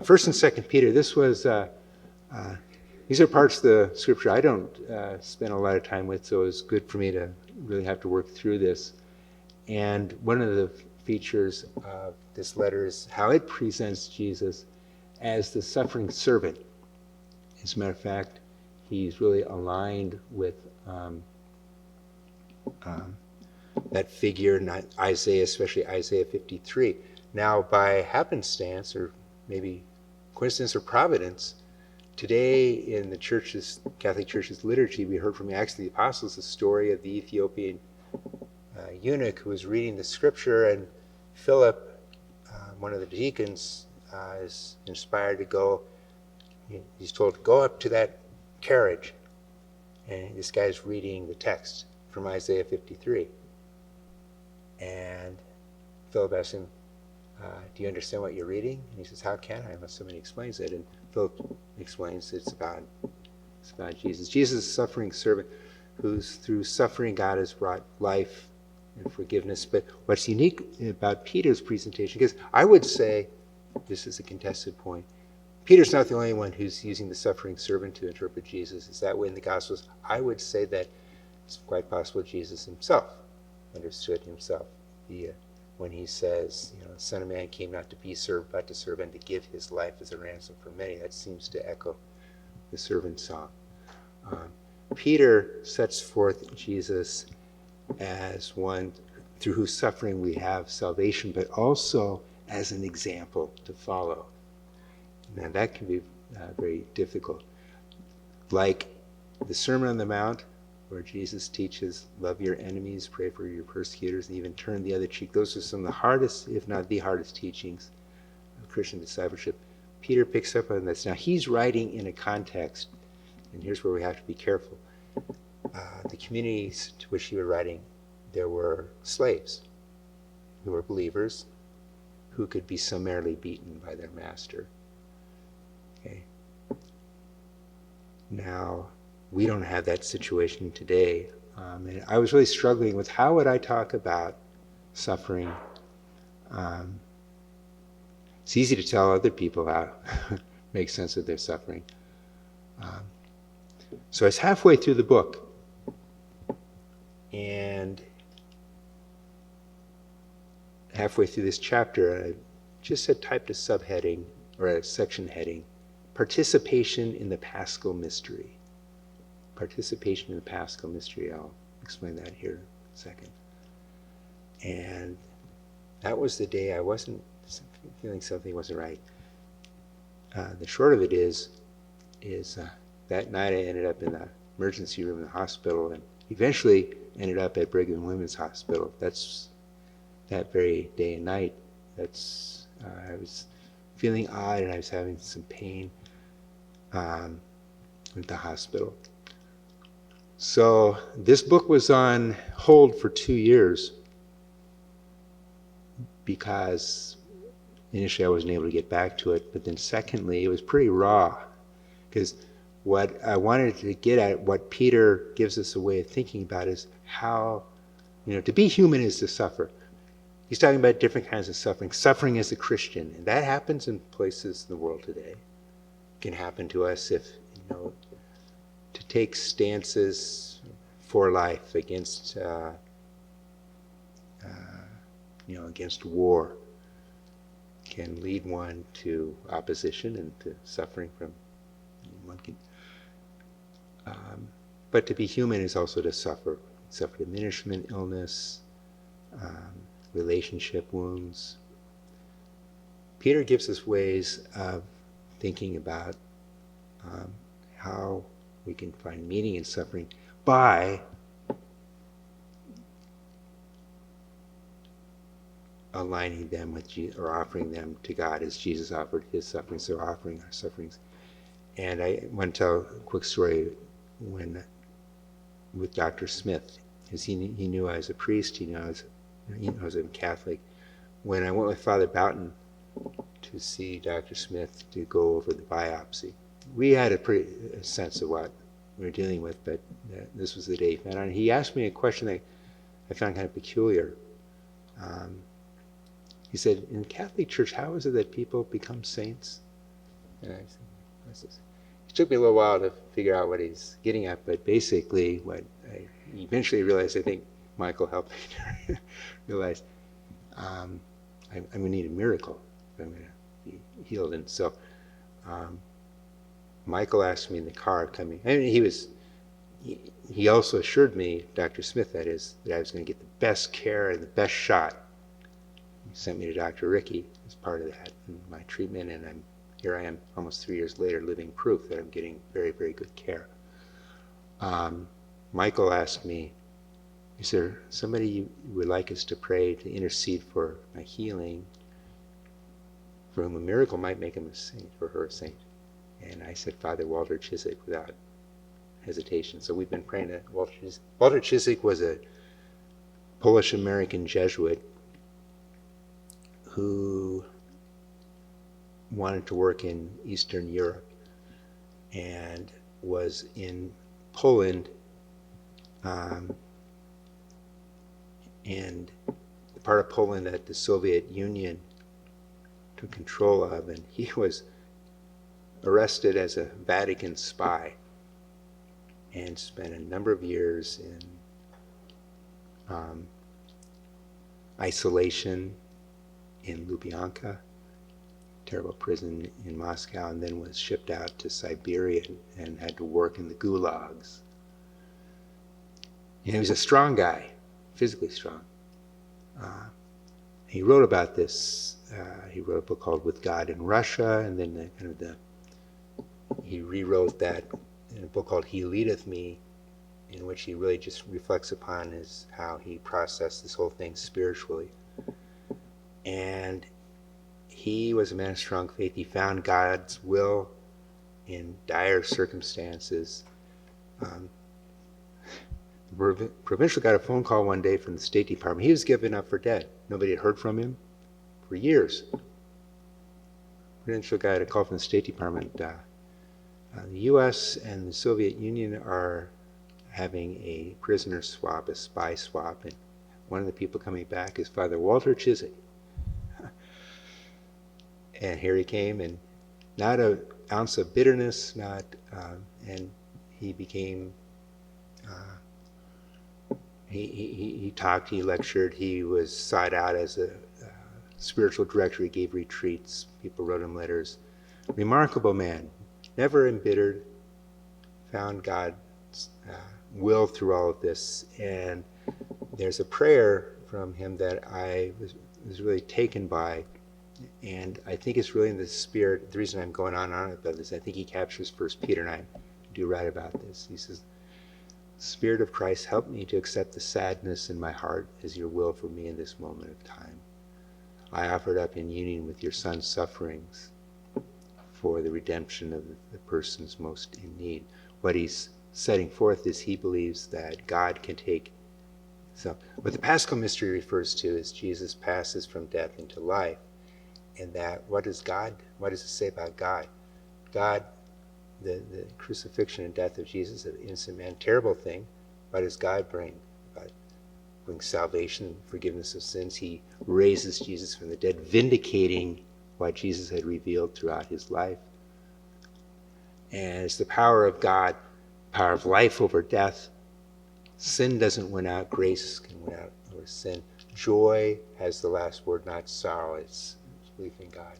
First and Second Peter. These are parts of the scripture I don't spend a lot of time with, so it's good for me to really have to work through this. And one of the features of this letter is how it presents Jesus as the suffering servant. As a matter of fact, he's really aligned with that figure in Isaiah, especially Isaiah 53. Now, by happenstance, or maybe coincidence or providence, today in the Catholic Church's liturgy, we heard from Acts of the Apostles the story of the Ethiopian eunuch who was reading the scripture, and Philip, one of the deacons, is inspired to go. He's told to go up to that carriage, and this guy's reading the text from Isaiah 53. And Philip asks him, do you understand what you're reading? And he says, how can I, unless somebody explains it? And Philip explains it's about Jesus. Jesus is a suffering servant who's through suffering God has brought life and forgiveness. But what's unique about Peter's presentation, because I would say, this is a contested point, Peter's not the only one who's using the suffering servant to interpret Jesus. Is that way in the Gospels? I would say that it's quite possible Jesus himself understood himself. When he says, the Son of Man came not to be served, but to serve and to give his life as a ransom for many. That seems to echo the servant song. Peter sets forth Jesus as one through whose suffering we have salvation, but also as an example to follow. Now that can be very difficult. Like the Sermon on the Mount, where Jesus teaches, love your enemies, pray for your persecutors, and even turn the other cheek. Those are some of the hardest, if not the hardest teachings of Christian discipleship. Peter picks up on this. Now he's writing in a context, and here's where we have to be careful. The communities to which he was writing, there were slaves who were believers who could be summarily beaten by their master. Okay. Now, we don't have that situation today. And I was really struggling with how would I talk about suffering. It's easy to tell other people how to make sense of their suffering. So I was halfway through the book, and halfway through this chapter, I just had typed a subheading, or a section heading, Participation in the Paschal Mystery. Participation in the Paschal Mystery. I'll explain that here in a second. And that was the day I wasn't feeling something wasn't right. The short of it is that night I ended up in the emergency room in the hospital, and eventually ended up at Brigham and Women's Hospital. That's that very day and night. I was feeling odd, and I was having some pain at the hospital. So this book was on hold for 2 years because initially I wasn't able to get back to it, but then secondly, it was pretty raw, because what I wanted to get at, what Peter gives us a way of thinking about, is how, to be human is to suffer. He's talking about different kinds of suffering. Suffering as a Christian, and that happens in places in the world today. It can happen to us if, to take stances for life against, against war can lead one to opposition and to suffering from one can. But to be human is also to suffer diminishment, illness, relationship wounds. Peter gives us ways of thinking about how we can find meaning in suffering by aligning them with Jesus, or offering them to God as Jesus offered his sufferings, so offering our sufferings. And I want to tell a quick story with Dr. Smith, because he knew I was a priest, he knows I was a Catholic. When I went with Father Boughton to see Dr. Smith to go over the biopsy, we had a sense of what we were dealing with, but this was the day he found out. And he asked me a question that I found kind of peculiar. He said, in the Catholic Church, how is it that people become saints? And it took me a little while to figure out what he's getting at, but basically what I eventually realized, I think Michael helped me to realize, I'm going to need a miracle if I'm going to be healed. And so Michael asked me in the car coming, I mean, he also assured me, Dr. Smith that is, that I was going to get the best care and the best shot. He sent me to Dr. Ricky as part of that in my treatment, and here I am almost 3 years later, living proof that I'm getting very, very good care. Michael asked me, is there somebody you would like us to pray to intercede for my healing, for whom a miracle might make him a saint, or her a saint? And I said, Father Walter Chiswick, without hesitation. So we've been praying to Walter Chiswick. Walter Chiswick was a Polish-American Jesuit who wanted to work in Eastern Europe and was in Poland and the part of Poland that the Soviet Union took control of, and he was arrested as a Vatican spy and spent a number of years in isolation in Lubyanka, terrible prison in Moscow, and then was shipped out to Siberia and had to work in the gulags. And he was a strong guy, physically strong. He wrote about this. He wrote a book called With God in Russia, and then he rewrote that in a book called He Leadeth Me, in which he really just reflects upon how he processed this whole thing spiritually. And he was a man of strong faith. He found God's will in dire circumstances. The provincial got a phone call one day from the State Department. He was given up for dead. Nobody had heard from him for years. The provincial guy had a call from the State Department. The U.S. and the Soviet Union are having a prisoner swap, a spy swap, and one of the people coming back is Father Walter Chiswick. And here he came, and not an ounce of bitterness, and he became, he talked, he lectured, he was sought out as a spiritual director, he gave retreats, people wrote him letters. Remarkable man, never embittered, found God's will through all of this, and there's a prayer from him that I was really taken by. And I think it's really in the spirit, the reason I'm going on about this, I think he captures 1 Peter, and I do write about this. He says, Spirit of Christ, help me to accept the sadness in my heart as your will for me in this moment of time. I offer it up in union with your Son's sufferings for the redemption of the persons most in need. What he's setting forth is he believes that God can take. So what the Paschal mystery refers to is Jesus passes from death into life. And that, what does it say about God? God, the crucifixion and death of Jesus, an innocent man, terrible thing. What does God bring? God brings salvation, forgiveness of sins. He raises Jesus from the dead, vindicating what Jesus had revealed throughout his life. And it's the power of God, power of life over death. Sin doesn't win out, grace can win out over sin. Joy has the last word, not sorrow. It's belief in God.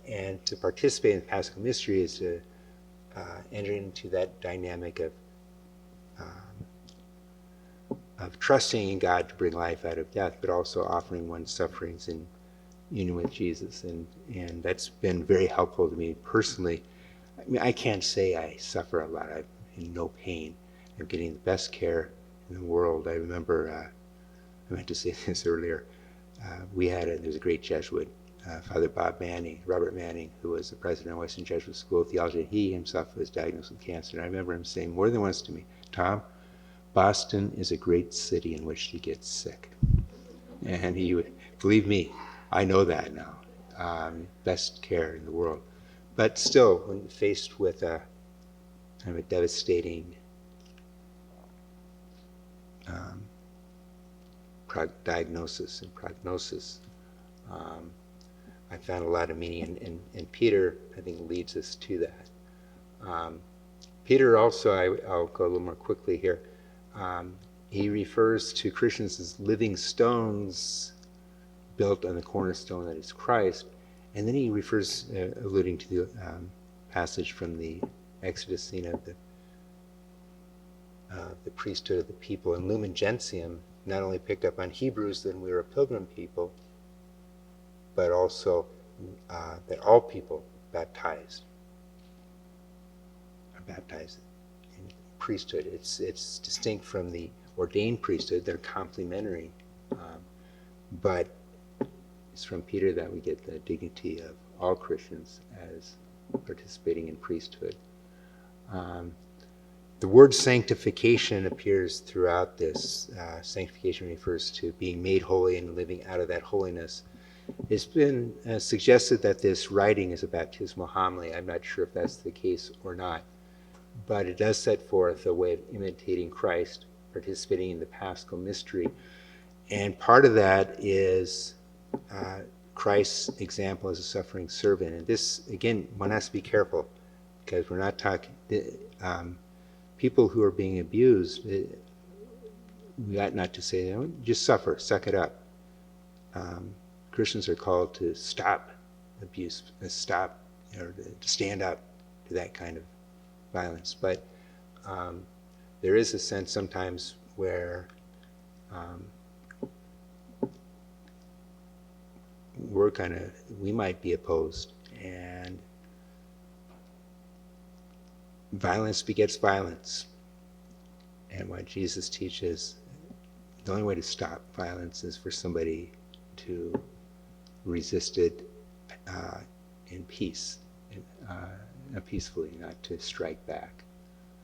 And to participate in the Paschal mystery is to enter into that dynamic of trusting in God to bring life out of death, but also offering one's sufferings in union with Jesus. And that's been very helpful to me personally. I mean, I can't say I suffer a lot. I'm in no pain. I'm getting the best care in the world. I remember, I meant to say this earlier, there's a great Jesuit, Father Robert Manning, who was the president of Western Jesuit School of Theology. He himself was diagnosed with cancer. And I remember him saying more than once to me, Tom, Boston is a great city in which to get sick. And he would, believe me, I know that now. Best care in the world. But still, when faced with a kind of a devastating diagnosis and prognosis, I found a lot of meaning, and Peter, I think, leads us to that. Peter also, I'll go a little more quickly here, he refers to Christians as living stones built on the cornerstone that is Christ, and then he refers, alluding to the passage from the Exodus scene of the priesthood of the people, and Lumen Gentium not only picked up on Hebrews, then we were a pilgrim people, but also that all people baptized are baptized in priesthood. It's distinct from the ordained priesthood. They're complementary, but it's from Peter that we get the dignity of all Christians as participating in priesthood. The word sanctification appears throughout this. Sanctification refers to being made holy and living out of that holiness. It's been suggested that this writing is a baptismal homily. I'm not sure if that's the case or not, but it does set forth a way of imitating Christ, participating in the Paschal mystery. And part of that is Christ's example as a suffering servant. And this, again, one has to be careful, because we're not talking, people who are being abused, we ought not to say, just suffer, suck it up. Christians are called to stop abuse, stop, or to stand up to that kind of violence. But there is a sense sometimes where we might be opposed, and violence begets violence. And what Jesus teaches, the only way to stop violence is for somebody to resist it in peace, peacefully, not to strike back.